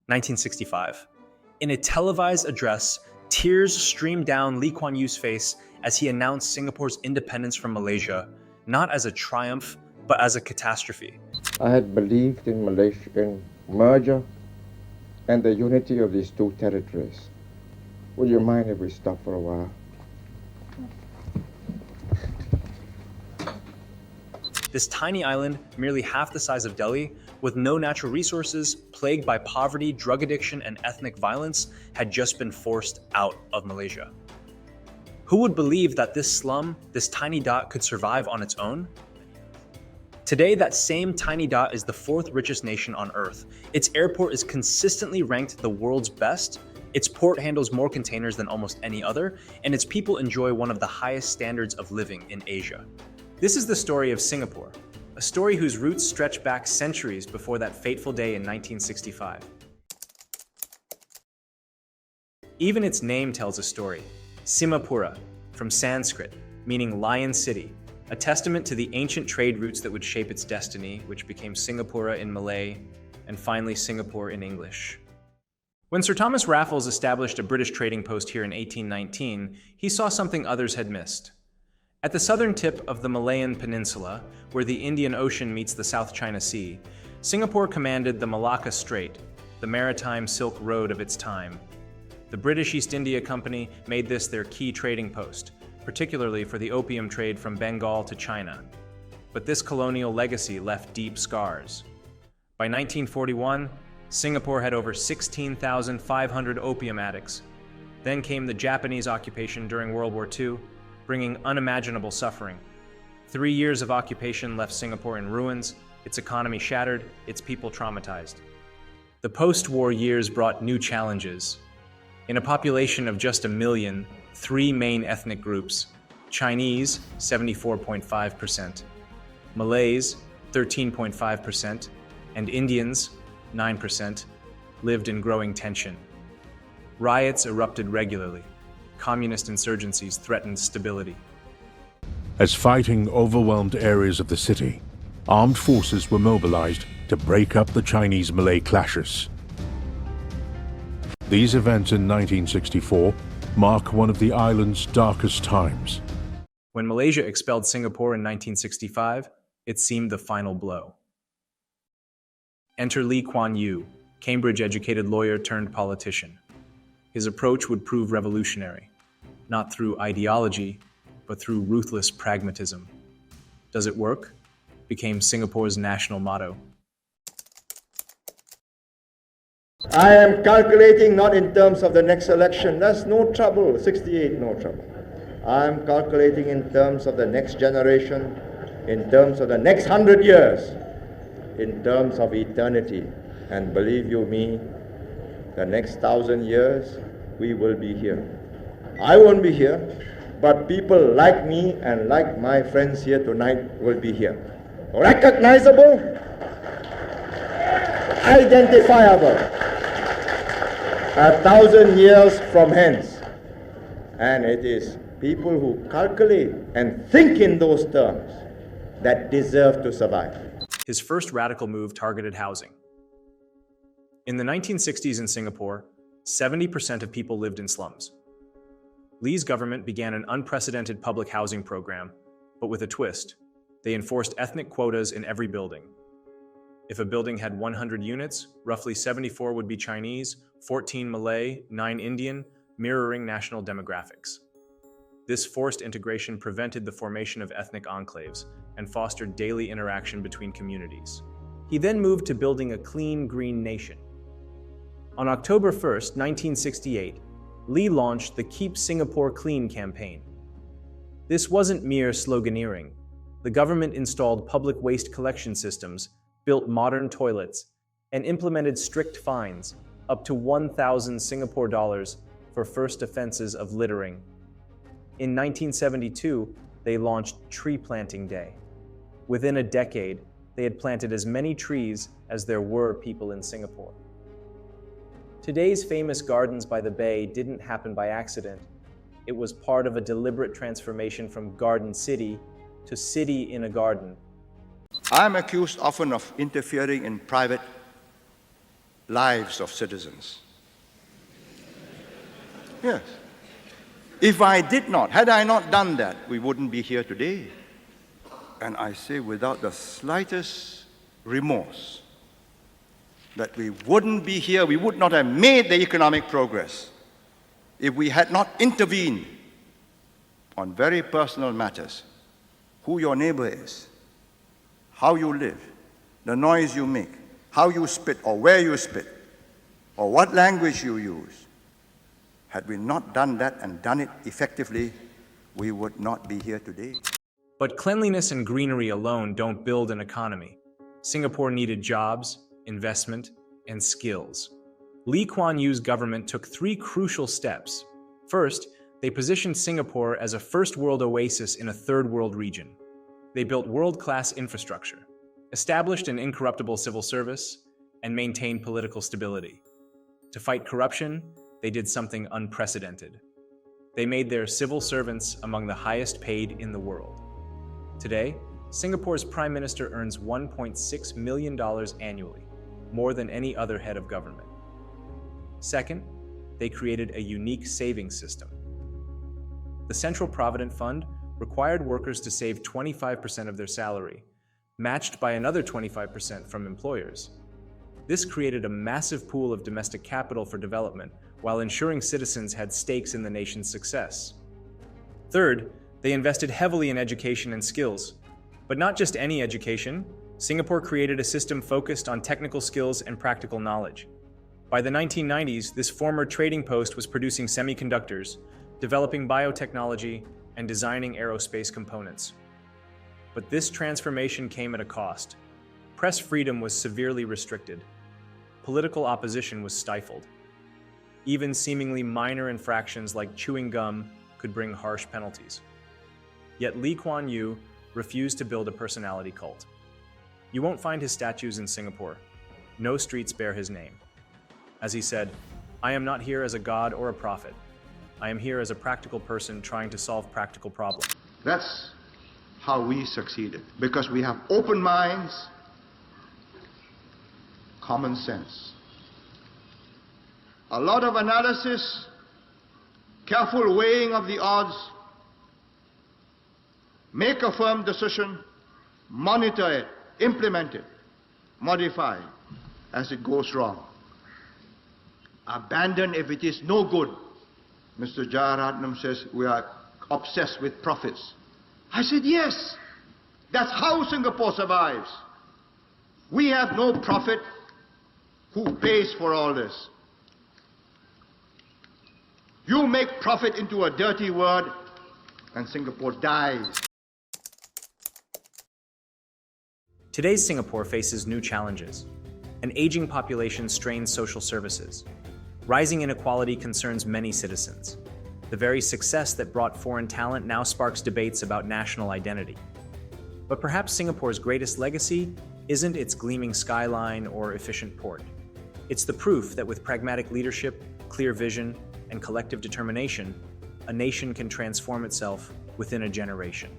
1965. In a televised address, tears streamed down Lee Kuan Yew's face as he announced Singapore's independence from Malaysia, not as a triumph, but as a catastrophe. I had believed in Malaysian merger and the unity of these two territories. Would you mind if we stop for a while? This tiny island, merely half the size of Delhi, with no natural resources, plagued by poverty, drug addiction, and ethnic violence, had just been forced out of Malaysia. Who would believe that this slum, this tiny dot, could survive on its own? Today, that same tiny dot is the fourth richest nation on Earth. Its airport is consistently ranked the world's best, its port handles more containers than almost any other, and its people enjoy one of the highest standards of living in Asia. This is the story of Singapore, a story whose roots stretch back centuries before that fateful day in 1965. Even its name tells a story, Simapura, from Sanskrit, meaning Lion City, a testament to the ancient trade routes that would shape its destiny, which became Singapura in Malay, and finally Singapore in English. When Sir Thomas Raffles established a British trading post here in 1819, he saw something others had missed. At the southern tip of the Malayan Peninsula, where the Indian Ocean meets the South China Sea, Singapore commanded the Malacca Strait, the maritime Silk Road of its time. The British East India Company made this their key trading post, particularly for the opium trade from Bengal to China. But this colonial legacy left deep scars. By 1941, Singapore had over 16,500 opium addicts. Then came the Japanese occupation during World War II, bringing unimaginable suffering. 3 years of occupation left Singapore in ruins, its economy shattered, its people traumatized. The post-war years brought new challenges. In a population of just 1 million, 3 main ethnic groups, Chinese, 74.5%, Malays, 13.5%, and Indians, 9%, lived in growing tension. Riots erupted regularly. Communist insurgencies threatened stability. As fighting overwhelmed areas of the city, armed forces were mobilized to break up the Chinese-Malay clashes. These events in 1964 mark one of the island's darkest times. When Malaysia expelled Singapore in 1965, it seemed the final blow. Enter Lee Kuan Yew, Cambridge-educated lawyer turned politician. His approach would prove revolutionary, not through ideology, but through ruthless pragmatism. Does it work? Became Singapore's national motto. I am calculating not in terms of the next election. That's no trouble. 68, no trouble. I am calculating in terms of the next generation, in terms of the next 100 years, in terms of eternity. And believe you me, the next 1,000 years, we will be here. I won't be here, but people like me and like my friends here tonight will be here. Recognizable, identifiable, 1,000 years from hence. And it is people who calculate and think in those terms that deserve to survive. His first radical move targeted housing. In the 1960s in Singapore, 70% of people lived in slums. Lee's government began an unprecedented public housing program, but with a twist. They enforced ethnic quotas in every building. If a building had 100 units, roughly 74 would be Chinese, 14 Malay, 9 Indian, mirroring national demographics. This forced integration prevented the formation of ethnic enclaves and fostered daily interaction between communities. He then moved to building a clean, green nation. On October 1st, 1968, Lee launched the Keep Singapore Clean campaign. This wasn't mere sloganeering. The government installed public waste collection systems, built modern toilets, and implemented strict fines, up to 1,000 Singapore dollars for first offenses of littering. In 1972, they launched Tree Planting Day. Within a decade, they had planted as many trees as there were people in Singapore. Today's famous gardens by the bay didn't happen by accident. It was part of a deliberate transformation from garden city to city in a garden. I'm accused often of interfering in private lives of citizens. Yes. If I did not, had I not done that, we wouldn't be here today. And I say without the slightest remorse that we wouldn't be here, we would not have made the economic progress if we had not intervened on very personal matters. Who your neighbor is, how you live, the noise you make, how you spit or where you spit, or what language you use. Had we not done that and done it effectively, we would not be here today. But cleanliness and greenery alone don't build an economy. Singapore needed jobs, investment, and skills. Lee Kuan Yew's government took 3 crucial steps. First, they positioned Singapore as a first-world oasis in a third-world region. They built world-class infrastructure, established an incorruptible civil service, and maintained political stability. To fight corruption, they did something unprecedented. They made their civil servants among the highest paid in the world. Today, Singapore's Prime Minister earns $1.6 million annually, more than any other head of government. Second, they created a unique savings system. The Central Provident Fund required workers to save 25% of their salary, matched by another 25% from employers. This created a massive pool of domestic capital for development while ensuring citizens had stakes in the nation's success. Third, they invested heavily in education and skills. But not just any education. Singapore created a system focused on technical skills and practical knowledge. By the 1990s, this former trading post was producing semiconductors, developing biotechnology, and designing aerospace components. But this transformation came at a cost. Press freedom was severely restricted. Political opposition was stifled. Even seemingly minor infractions like chewing gum could bring harsh penalties. Yet Lee Kuan Yew refused to build a personality cult. You won't find his statues in Singapore. No streets bear his name. As he said, "I am not here as a god or a prophet. I am here as a practical person trying to solve practical problems." That's how we succeeded, because we have open minds, common sense, a lot of analysis, careful weighing of the odds, make a firm decision, monitor it, implement it, modify as it goes wrong. Abandon if it is no good. Mr. Jayaratnam says we are obsessed with profits. I said yes, that's how Singapore survives. We have no profit. Who pays for all this? You make profit into a dirty word and Singapore dies. Today's Singapore faces new challenges. An aging population strains social services. Rising inequality concerns many citizens. The very success that brought foreign talent now sparks debates about national identity. But perhaps Singapore's greatest legacy isn't its gleaming skyline or efficient port. It's the proof that with pragmatic leadership, clear vision, and collective determination, a nation can transform itself within a generation.